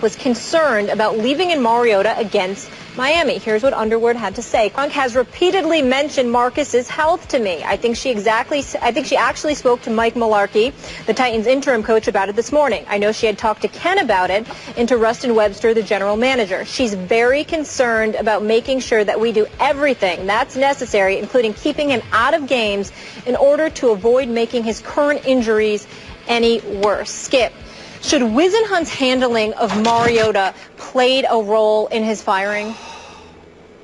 was concerned about leaving in Mariota against Miami. Here's what Underwood had to say. Gronk has repeatedly mentioned Marcus's health to me. I think she actually spoke to Mike Mularkey, the Titans interim coach, about it this morning. I know she had talked to Ken about it and to Rustin Webster, the general manager. She's very concerned about making sure that we do everything that's necessary, including keeping him out of games in order to avoid making his current injuries any worse. Skip, should Whisenhunt's handling of Mariota played a role in his firing?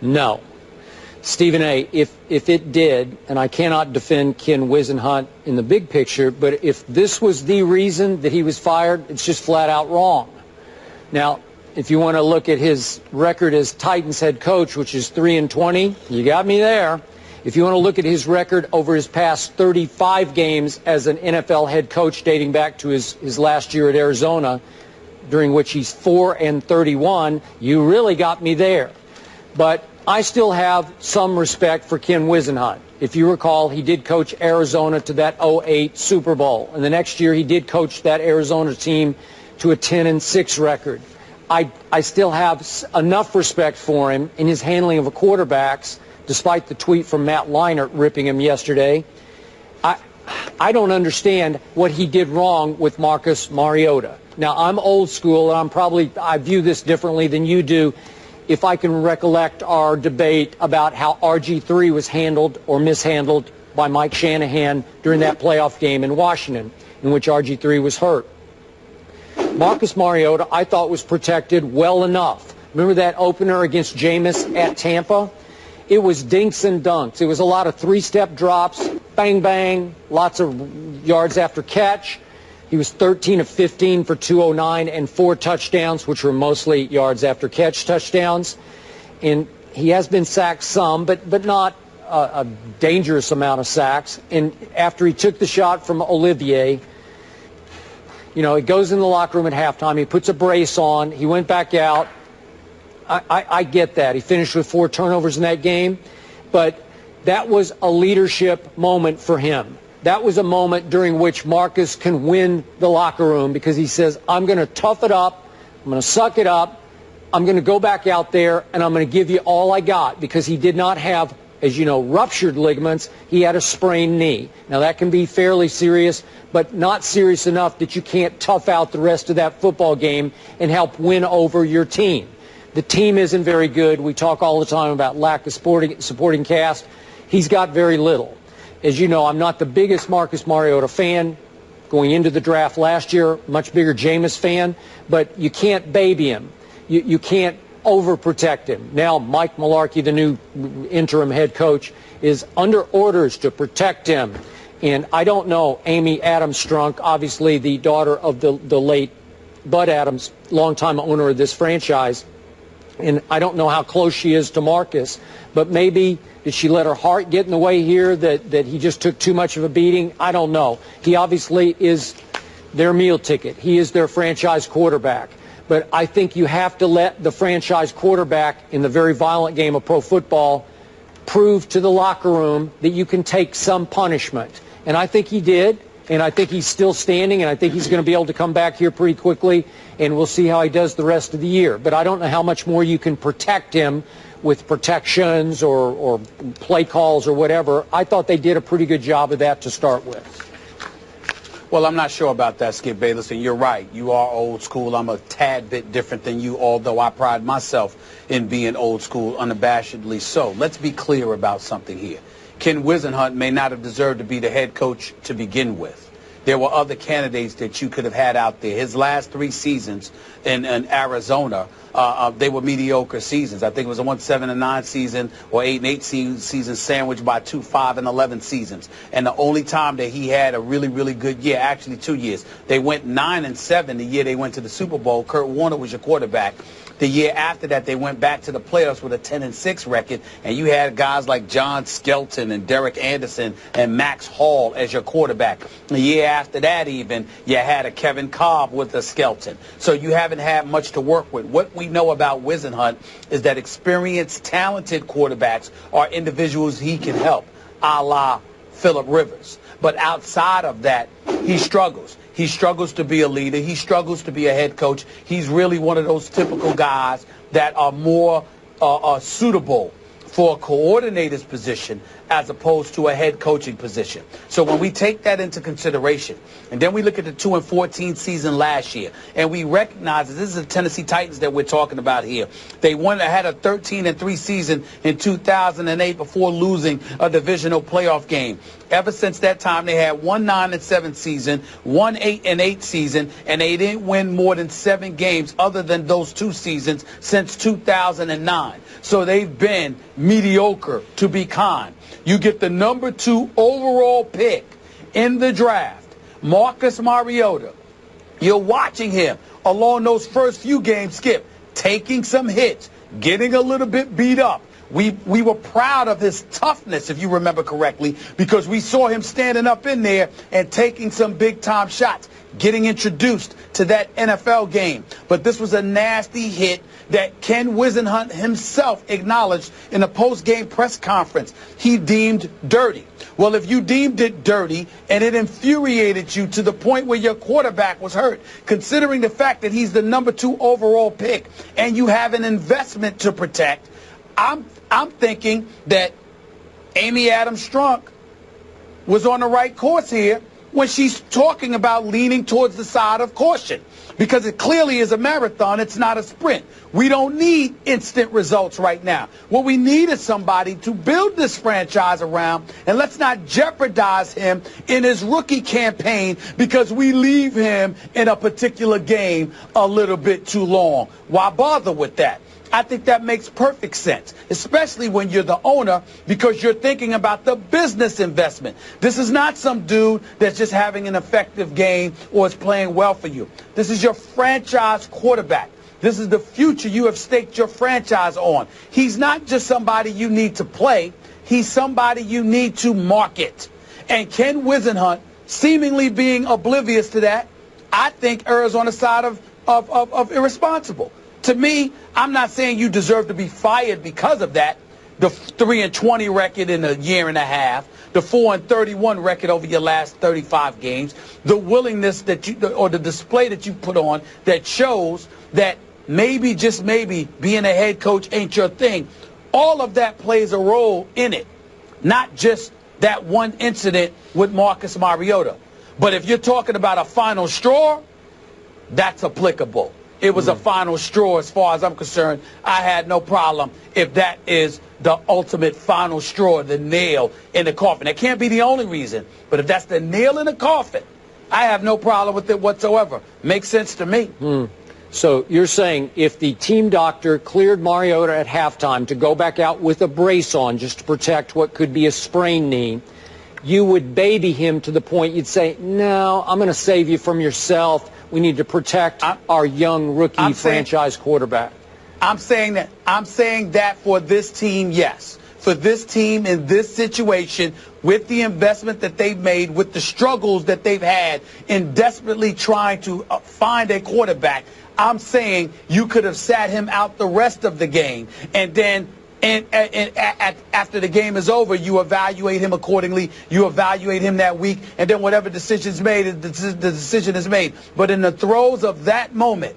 No. Stephen A., if it did, and I cannot defend Ken Whisenhunt in the big picture, but if this was the reason that he was fired, it's just flat out wrong. Now, if you want to look at his record as Titans head coach, which is 3-20, you got me there. If you want to look at his record over his past 35 games as an NFL head coach dating back to his last year at Arizona, during which he's 4-31, you really got me there. But I still have some respect for Ken Whisenhunt. If you recall, he did coach Arizona to that 2008 Super Bowl. And the next year he did coach that Arizona team to a 10-6 record. I still have enough respect for him in his handling of quarterbacks, despite the tweet from Matt Leinart ripping him yesterday. I don't understand what he did wrong with Marcus Mariota. Now, I'm old school, and I view this differently than you do. If I can recollect our debate about how RG3 was handled or mishandled by Mike Shanahan during that playoff game in Washington, in which RG3 was hurt. Marcus Mariota, I thought, was protected well enough. Remember that opener against Jameis at Tampa? It was dinks and dunks. It was a lot of three-step drops, bang, bang, lots of yards after catch. He was 13 of 15 for 209 and 4 touchdowns, which were mostly yards after catch touchdowns. And he has been sacked some, but not a dangerous amount of sacks. And after he took the shot from Olivier, he goes in the locker room at halftime. He puts a brace on. He went back out. I get that. He finished with 4 turnovers in that game. But that was a leadership moment for him. That was a moment during which Marcus can win the locker room because he says, I'm going to tough it up. I'm going to suck it up. I'm going to go back out there, and I'm going to give you all I got, because he did not have, as you know, ruptured ligaments. He had a sprained knee. Now, that can be fairly serious, but not serious enough that you can't tough out the rest of that football game and help win over your team. The team isn't very good. We talk all the time about lack of supporting cast. He's got very little. As you know, I'm not the biggest Marcus Mariota fan going into the draft last year, much bigger Jameis fan, but you can't baby him. You can't overprotect him. Now, Mike Mularkey, the new interim head coach, is under orders to protect him. And I don't know, Amy Adams Strunk, obviously the daughter of the late Bud Adams, longtime owner of this franchise, and I don't know how close she is to Marcus, but maybe did she let her heart get in the way here, that he just took too much of a beating? I don't know. He obviously is their meal ticket. He is their franchise quarterback. But I think you have to let the franchise quarterback in the very violent game of pro football prove to the locker room that you can take some punishment. And I think he did. And I think he's still standing, and I think he's going to be able to come back here pretty quickly, and we'll see how he does the rest of the year. But I don't know how much more you can protect him with protections or play calls or whatever. I thought they did a pretty good job of that to start with. Well, I'm not sure about that, Skip Bayless, and you're right. You are old school. I'm a tad bit different than you, although I pride myself in being old school, unabashedly so. Let's be clear about something here. Ken Whisenhunt may not have deserved to be the head coach to begin with. There were other candidates that you could have had out there. His last 3 seasons in Arizona, they were mediocre seasons. I think it was a 7-9 season or 8-8 season sandwiched by 2 5-11 seasons. And the only time that he had a really, really good year, actually 2 years, they went 9-7 the year they went to the Super Bowl. Kurt Warner was your quarterback. The year after that, they went back to the playoffs with a 10-6 record, and you had guys like John Skelton and Derek Anderson and Max Hall as your quarterback. The year after that, even, you had a Kevin Cobb with a Skelton. So you haven't had much to work with. What we know about Whisenhunt is that experienced, talented quarterbacks are individuals he can help, a la Phillip Rivers. But outside of that, he struggles. He struggles to be a leader. He struggles to be a head coach. He's really one of those typical guys that are more suitable for a coordinator's position as opposed to a head coaching position. So when we take that into consideration, and then we look at the 2-14 season last year, and we recognize that this is the Tennessee Titans that we're talking about here. They had a 13-3 season in 2008 before losing a divisional playoff game. Ever since that time, they had 1 9-7 season, 1 8-8 season, and they didn't win more than 7 games other than those 2 seasons since 2009. So they've been mediocre, to be kind. You get the number 2 overall pick in the draft, Marcus Mariota. You're watching him along those first few games, Skip, taking some hits, getting a little bit beat up. We were proud of his toughness, if you remember correctly, because we saw him standing up in there and taking some big-time shots, getting introduced to that NFL game. But this was a nasty hit that Ken Whisenhunt himself acknowledged in a post-game press conference he deemed dirty. Well, if you deemed it dirty and it infuriated you to the point where your quarterback was hurt, considering the fact that he's the number 2 overall pick and you have an investment to protect, I'm thinking that Amy Adams Strunk was on the right course here when she's talking about leaning towards the side of caution, because it clearly is a marathon. It's not a sprint. We don't need instant results right now. What we need is somebody to build this franchise around, and let's not jeopardize him in his rookie campaign because we leave him in a particular game a little bit too long. Why bother with that? I think that makes perfect sense, especially when you're the owner, because you're thinking about the business investment. This is not some dude that's just having an effective game or is playing well for you. This is your franchise quarterback. This is the future you have staked your franchise on. He's not just somebody you need to play. He's somebody you need to market. And Ken Whisenhunt, seemingly being oblivious to that, I think errs on the side of irresponsible. To me, I'm not saying you deserve to be fired because of that. The 3-20 record in a year and a half, the 4-31 record over your last 35 games, the willingness that you, or the display that you put on that shows that maybe, just maybe, being a head coach ain't your thing. All of that plays a role in it, not just that one incident with Marcus Mariota. But if you're talking about a final straw, that's applicable. It was a final straw as far as I'm concerned. I had no problem if that is the ultimate final straw, the nail in the coffin. That can't be the only reason, but if that's the nail in the coffin, I have no problem with it whatsoever. Makes sense to me. So you're saying if the team doctor cleared Mariota at halftime to go back out with a brace on just to protect what could be a sprained knee, you would baby him to the point you'd say, no, I'm going to save you from yourself. We need to protect our young rookie franchise quarterback. I'm saying that for this team, yes. For this team in this situation, with the investment that they've made, with the struggles that they've had in desperately trying to find a quarterback, I'm saying you could have sat him out the rest of the game, and then after the game is over, you evaluate him accordingly. You evaluate him that week, and then whatever decision's made, the decision is made. But in the throes of that moment,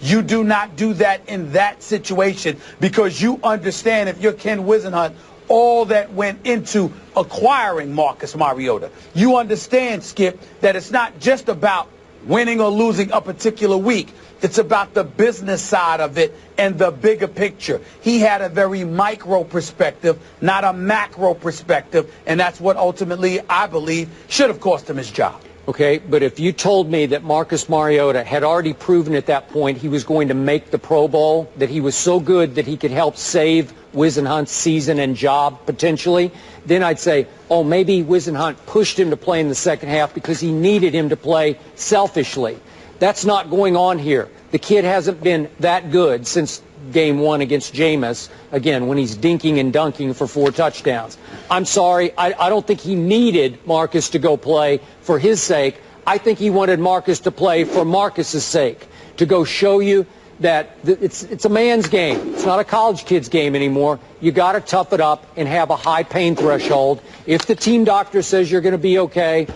you do not do that in that situation, because you understand, if you're Ken Whisenhunt, all that went into acquiring Marcus Mariota. You understand, Skip, that it's not just about winning or losing a particular week. It's about the business side of it and the bigger picture. He had a very micro perspective, not a macro perspective, and that's what ultimately, I believe, should have cost him his job. Okay, but if you told me that Marcus Mariota had already proven at that point he was going to make the Pro Bowl, that he was so good that he could help save Whisenhunt's season and job potentially, then I'd say, oh, maybe Whisenhunt pushed him to play in the second half because he needed him to play selfishly. That's not going on here. The kid hasn't been that good since game 1 against Jameis, again, when he's dinking and dunking for 4 touchdowns. I'm sorry, I don't think he needed Marcus to go play for his sake. I think he wanted Marcus to play for Marcus's sake, to go show you that it's a man's game. It's not a college kid's game anymore. You got to tough it up and have a high pain threshold. If the team doctor says you're going to be okay,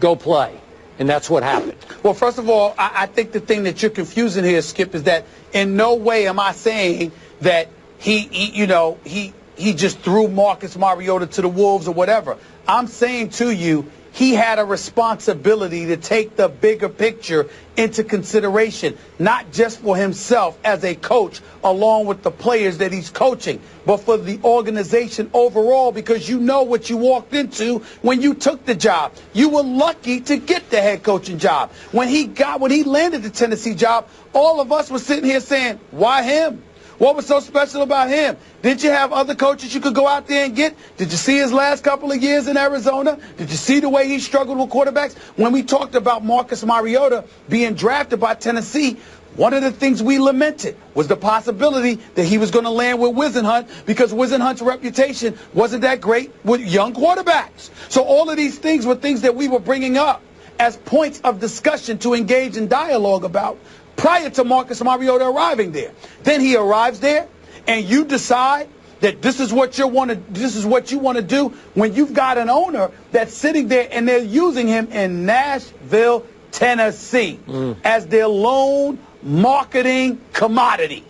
go play. and that's what happened. Well, first of all, I think the thing that you're confusing here, Skip, is that in no way am I saying that he just threw Marcus Mariota to the wolves or whatever. I'm saying to you, he had a responsibility to take the bigger picture into consideration, not just for himself as a coach along with the players that he's coaching, but for the organization overall, because you know what you walked into when you took the job. You were lucky to get the head coaching job. When he landed the Tennessee job, all of us were sitting here saying, why him? What was so special about him? Did you have other coaches you could go out there and get? Did you see his last couple of years in Arizona? Did you see the way he struggled with quarterbacks? When we talked about Marcus Mariota being drafted by Tennessee, one of the things we lamented was the possibility that he was going to land with Whisenhunt because Whisenhunt's reputation wasn't that great with young quarterbacks. So all of these things were things that we were bringing up as points of discussion to engage in dialogue about prior to Marcus Mariota arriving there. Then he arrives there, and you decide that this is what you want to do when you've got an owner that's sitting there and they're using him in Nashville, Tennessee as their lone marketing commodity.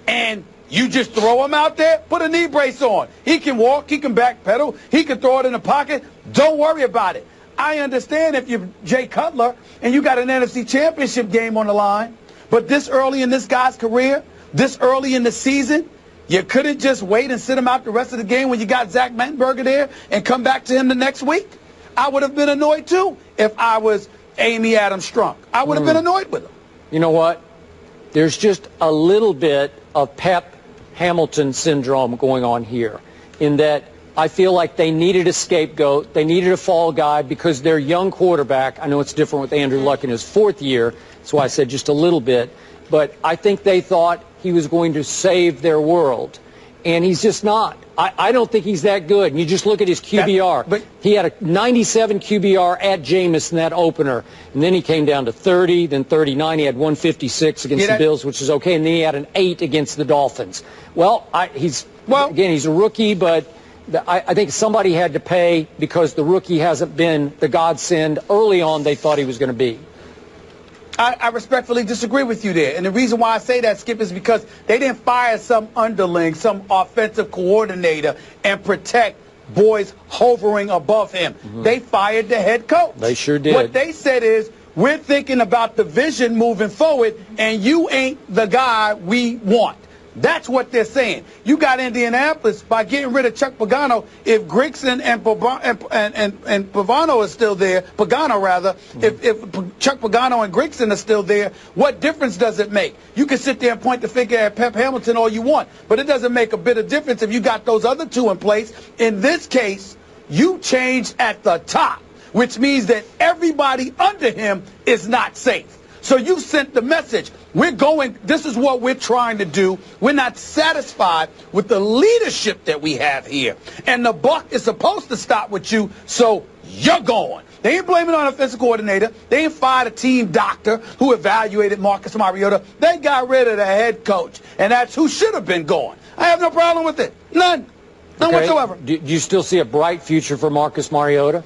And you just throw him out there, put a knee brace on. He can walk, he can backpedal, he can throw it in the pocket. Don't worry about it. I understand if you're Jay Cutler and you got an NFC Championship game on the line, but this early in this guy's career, this early in the season, you couldn't just wait and sit him out the rest of the game when you got Zach Mettenberger there and come back to him the next week. I would have been annoyed, too, if I was Amy Adams Strunk. I would have been annoyed with him. You know what? There's just a little bit of Pep Hamilton syndrome going on here in that I feel like they needed a scapegoat. They needed a fall guy because their young quarterback, I know it's different with Andrew Luck in his fourth year. That's why I said just a little bit. But I think they thought he was going to save their world. And he's just not. I don't think he's that good. And you just look at his QBR. He had a 97 QBR at Jameis in that opener. And then he came down to 30, then 39. He had 156 against the Bills, which is okay. And then he had an 8 against the Dolphins. Well, again, he's a rookie, but I think somebody had to pay because the rookie hasn't been the godsend early on they thought he was going to be. I respectfully disagree with you there. And the reason why I say that, Skip, is because they didn't fire some underling, some offensive coordinator, and protect boys hovering above him. They fired the head coach. They sure did. What they said is, we're thinking about the vision moving forward, and you ain't the guy we want. That's what they're saying. You got Indianapolis by getting rid of Chuck Pagano. If Grigson and Pagano is still there, if Chuck Pagano and Grigson are still there, what difference does it make? You can sit there and point the finger at Pep Hamilton all you want, but it doesn't make a bit of difference if you got those other two in place. In this case, you changed at the top, which means that everybody under him is not safe. So you sent the message. This is what we're trying to do. We're not satisfied with the leadership that we have here. And the buck is supposed to stop with you, so you're going. They ain't blaming on an offensive coordinator. They ain't fired a team doctor who evaluated Marcus Mariota. They got rid of the head coach, and that's who should have been gone. I have no problem with it. None whatsoever. Do you still see a bright future for Marcus Mariota?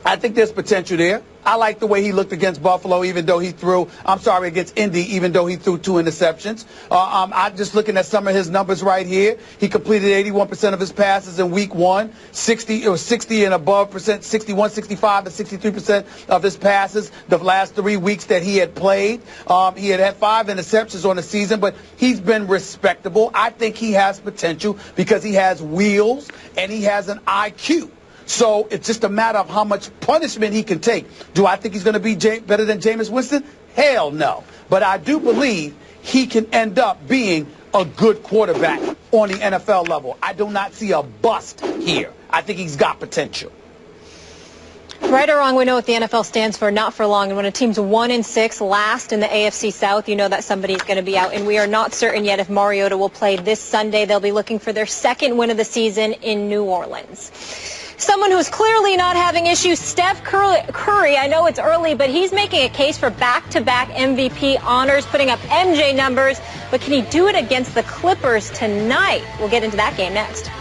I think there's potential there. I like the way he looked against Buffalo, against Indy, even though he threw 2 interceptions. I'm just looking at some of his numbers right here. He completed 81% of his passes in week 1, 60 and above percent, 61, 65, and 63% of his passes the last 3 weeks that he had played. He had 5 interceptions on the season, but he's been respectable. I think he has potential because he has wheels and he has an IQ. So it's just a matter of how much punishment he can take. Do I think he's going to be better than Jameis Winston? Hell no. But I do believe he can end up being a good quarterback on the NFL level. I do not see a bust here. I think he's got potential. Right or wrong, we know what the NFL stands for, not for long. And when a team's 1-6, last in the AFC South, you know that somebody's going to be out. And we are not certain yet if Mariota will play this Sunday. They'll be looking for their second win of the season in New Orleans. Someone who's clearly not having issues, Steph Curry. I know it's early, but he's making a case for back-to-back MVP honors, putting up MJ numbers. But can he do it against the Clippers tonight? We'll get into that game next.